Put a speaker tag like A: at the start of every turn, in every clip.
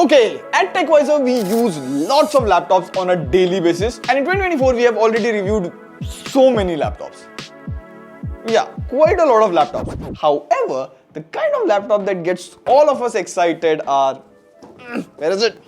A: Okay, at TechWiser we use lots of laptops on a daily basis, and in 2024 we have already reviewed so many laptops. Yeah, quite a lot of laptops. However, the kind of laptop that gets all of us excited are where is it?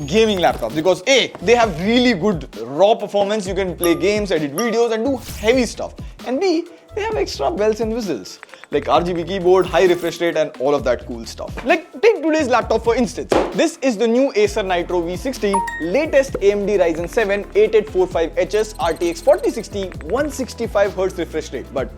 A: Gaming laptops, because A, they have really good raw performance, you can play games, edit videos and do heavy stuff, and B, they have extra bells and whistles like RGB keyboard, high refresh rate and all of that cool stuff. Like take today's laptop for instance. This is the new Acer Nitro V16, latest AMD Ryzen 7 8845HS RTX 4060 165Hz refresh rate. But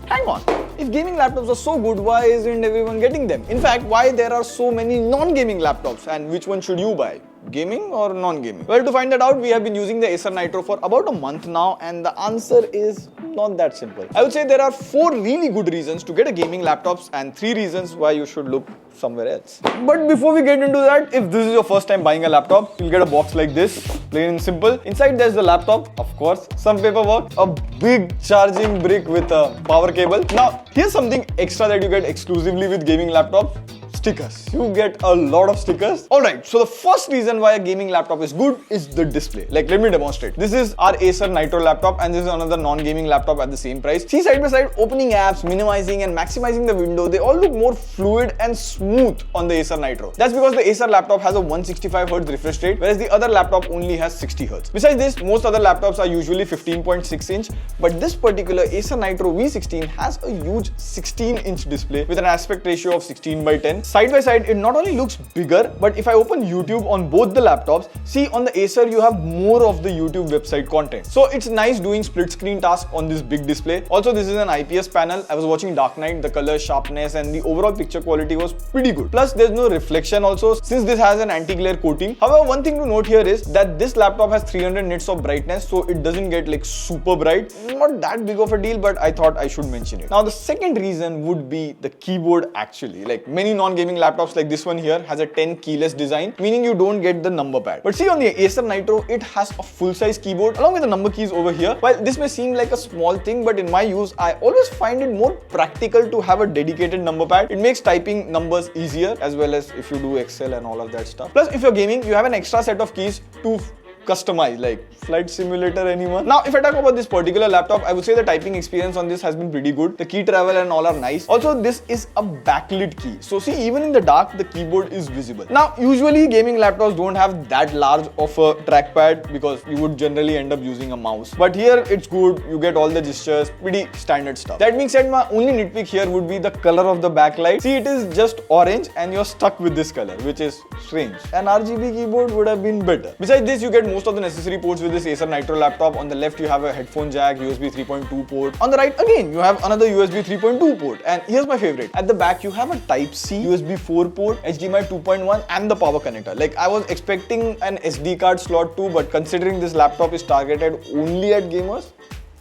A: hang on, if gaming laptops are so good, why isn't everyone getting them? In fact, why there are so many non-gaming laptops, and which one should you buy? Gaming or non-gaming? Well, to find that out, we have been using the Acer Nitro for about a month now, and the answer is not that simple. I would say there are 4 really good reasons to get a gaming laptops and 3 reasons why you should look somewhere else. But before we get into that, if this is your first time buying a laptop, you'll get a box like this, plain and simple. Inside there's the laptop, of course, some paperwork, a big charging brick with a power cable. Now, here's something extra that you get exclusively with gaming laptops. Stickers. You get a lot of stickers. Alright, so the first reason why a gaming laptop is good is the display. Like, let me demonstrate. This is our Acer Nitro laptop and this is another non-gaming laptop at the same price. See, side by side, opening apps, minimizing and maximizing the window, they all look more fluid and smooth on the Acer Nitro. That's because the Acer laptop has a 165Hz refresh rate, whereas the other laptop only has 60Hz. Besides this, most other laptops are usually 15.6 inch, but this particular Acer Nitro V16 has a huge 16-inch display with an aspect ratio of 16:10. Side by side, it not only looks bigger, but if I open YouTube on both the laptops, see on the Acer you have more of the YouTube website content. So it's nice doing split screen tasks on this big display. Also, this is an IPS panel. I was watching Dark Knight, the color sharpness and the overall picture quality was pretty good. Plus, there's no reflection also since this has an anti-glare coating. However, one thing to note here is that this laptop has 300 nits of brightness, so it doesn't get like super bright. Not that big of a deal, but I thought I should mention it. Now, the second reason would be the keyboard actually. Like many non-gaming laptops like this one here has a 10 keyless design, meaning you don't get the number pad. But see on the Acer Nitro, it has a full-size keyboard along with the number keys over here. While this may seem like a small thing, but in my use, I always find it more practical to have a dedicated number pad. It makes typing numbers easier as well as if you do Excel and all of that stuff. Plus, if you're gaming, you have an extra set of keys to customize, like flight simulator, anyone. Now, if I talk about this particular laptop, I would say the typing experience on this has been pretty good. The key travel and all are nice. Also, this is a backlit key. So see, even in the dark, the keyboard is visible. Now, usually gaming laptops don't have that large of a trackpad because you would generally end up using a mouse. But here it's good. You get all the gestures, pretty standard stuff. That being said, my only nitpick here would be the color of the backlight. See, it is just orange and you're stuck with this color, which is strange. An RGB keyboard would have been better. Besides this, you get most of the necessary ports with this Acer Nitro laptop. On the left, you have a headphone jack, USB 3.2 port. On the right, again, you have another USB 3.2 port. And here's my favorite. At the back, you have a Type-C, USB 4 port, HDMI 2.1 and the power connector. Like, I was expecting an SD card slot too, but considering this laptop is targeted only at gamers,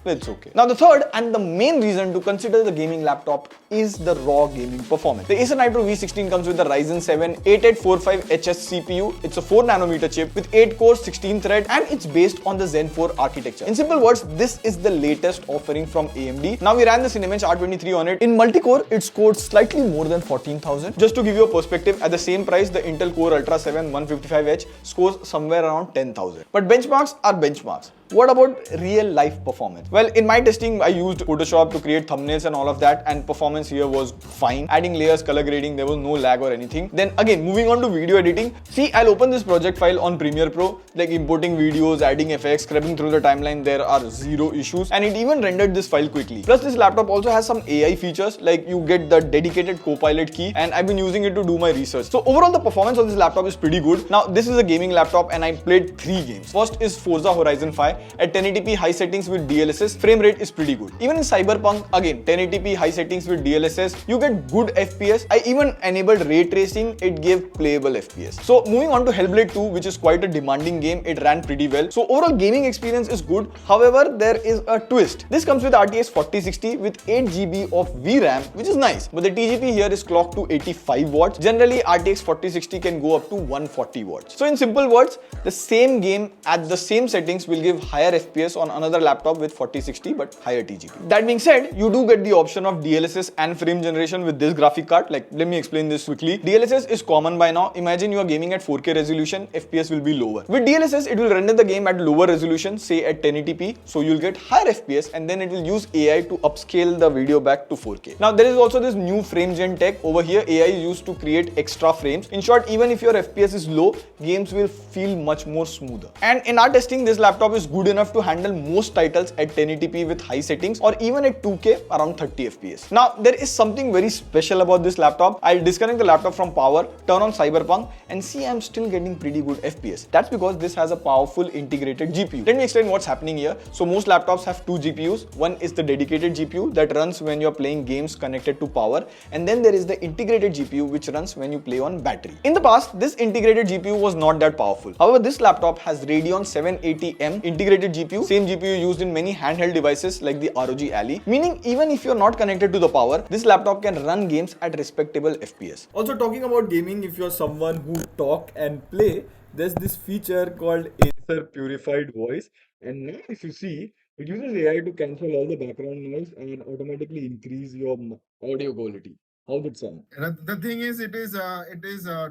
A: it's okay. Now, the third and the main reason to consider the gaming laptop is the raw gaming performance. The Acer Nitro V16 comes with the Ryzen 7 8845HS CPU. It's a 4nm chip with 8 cores, 16 thread, and it's based on the Zen 4 architecture. In simple words, this is the latest offering from AMD. Now, we ran the Cinebench R23 on it. In multi-core, it scored slightly more than 14,000. Just to give you a perspective, at the same price, the Intel Core Ultra 7 155H scores somewhere around 10,000. But benchmarks are benchmarks. What about real life performance? Well, in my testing, I used Photoshop to create thumbnails and all of that, and performance here was fine. Adding layers, color grading, there was no lag or anything. Then again, moving on to video editing. See, I'll open this project file on Premiere Pro, like importing videos, adding effects, scrubbing through the timeline, there are zero issues, and it even rendered this file quickly. Plus, this laptop also has some AI features, like you get the dedicated Copilot key, and I've been using it to do my research. So overall, the performance of this laptop is pretty good. Now, this is a gaming laptop, and I played 3 games. First is Forza Horizon 5. At 1080p high settings with DLSS, frame rate is pretty good. Even in Cyberpunk, again 1080p high settings with DLSS, you get good FPS. I even enabled ray tracing, it gave playable FPS. So moving on to Hellblade 2, which is quite a demanding game, it ran pretty well. So overall gaming experience is good. However, there is a twist. This comes with RTX 4060 with 8GB of VRAM, which is nice. But the TGP here is clocked to 85 watts. Generally, RTX 4060 can go up to 140 watts. So in simple words, the same game at the same settings will give higher FPS on another laptop with 4060 but higher TGP. That being said, you do get the option of DLSS and frame generation with this graphic card. Like, let me explain this quickly. DLSS is common by now. Imagine you are gaming at 4K resolution, FPS will be lower. With DLSS, it will render the game at lower resolution, say at 1080p, so you'll get higher FPS, and then it will use AI to upscale the video back to 4K. Now, there is also this new frame gen tech. Over here, AI is used to create extra frames. In short, even if your FPS is low, games will feel much more smoother. And in our testing, this laptop is good enough to handle most titles at 1080p with high settings, or even at 2K around 30 FPS. Now, there is something very special about this laptop. I'll disconnect the laptop from power, turn on Cyberpunk, and see I'm still getting pretty good FPS. That's because this has a powerful integrated GPU. Let me explain what's happening here. So most laptops have two GPUs. One is the dedicated GPU that runs when you're playing games connected to power, and then there is the integrated GPU which runs when you play on battery. In the past, this integrated GPU was not that powerful. However, this laptop has Radeon 780M integrated GPU, same GPU used in many handheld devices like the ROG Ally, meaning even if you're not connected to the power, this laptop can run games at respectable FPS.
B: Also, talking about gaming, if you're someone who talk and play, there's this feature called Acer Purified Voice, and now if you see, it uses AI to cancel all the background noise and automatically increase your audio quality. How did it sound?
C: The thing is, it is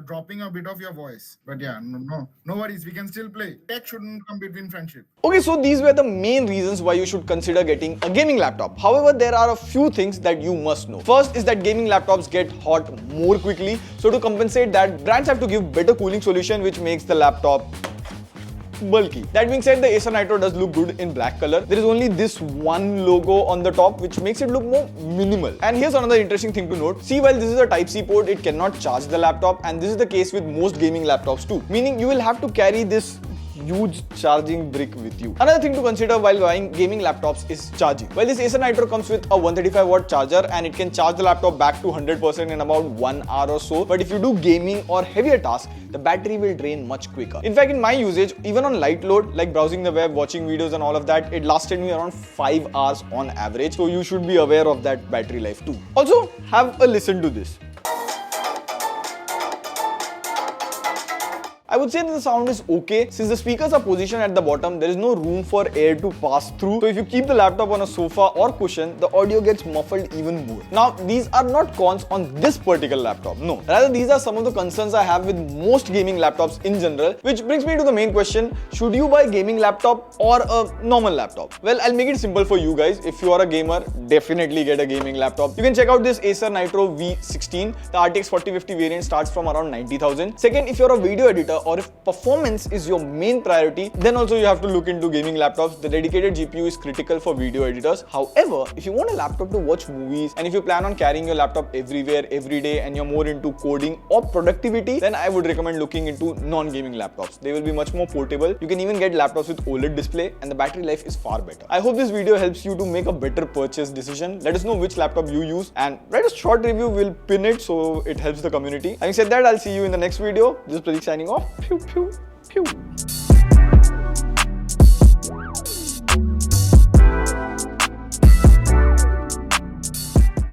C: dropping a bit of your voice. But yeah, no worries. We can still play. Tech shouldn't come between friendship.
A: Okay, so these were the main reasons why you should consider getting a gaming laptop. However, there are a few things that you must know. First is that gaming laptops get hot more quickly. So to compensate that, brands have to give better cooling solution, which makes the laptop bulky. That being said, the Acer Nitro does look good in black color. There is only this one logo on the top which makes it look more minimal. And here's another interesting thing to note. See, while this is a Type-C port, it cannot charge the laptop, and this is the case with most gaming laptops too. Meaning you will have to carry this huge charging brick with you. Another thing to consider while buying gaming laptops is charging. While this Acer Nitro comes with a 135-watt charger and it can charge the laptop back to 100% in about 1 hour or so, but if you do gaming or heavier tasks, the battery will drain much quicker. In fact, in my usage, even on light load, like browsing the web, watching videos and all of that, it lasted me around 5 hours on average. So you should be aware of that battery life too. Also, have a listen to this. I would say that the sound is okay. Since the speakers are positioned at the bottom, there is no room for air to pass through. So if you keep the laptop on a sofa or cushion, the audio gets muffled even more. Now, these are not cons on this particular laptop, no. Rather, these are some of the concerns I have with most gaming laptops in general, which brings me to the main question: should you buy a gaming laptop or a normal laptop? Well, I'll make it simple for you guys. If you are a gamer, definitely get a gaming laptop. You can check out this Acer Nitro V16. The RTX 4050 variant starts from around 90,000. Second, if you're a video editor, or if performance is your main priority, then also you have to look into gaming laptops. The dedicated GPU is critical for video editors. However, if you want a laptop to watch movies, and if you plan on carrying your laptop everywhere, every day, and you're more into coding or productivity, then I would recommend looking into non-gaming laptops. They will be much more portable. You can even get laptops with OLED display, and the battery life is far better. I hope this video helps you to make a better purchase decision. Let us know which laptop you use and write a short review. We'll pin it so it helps the community. Having said that, I'll see you in the next video. This is Pradeep signing off. Pew, pew, pew.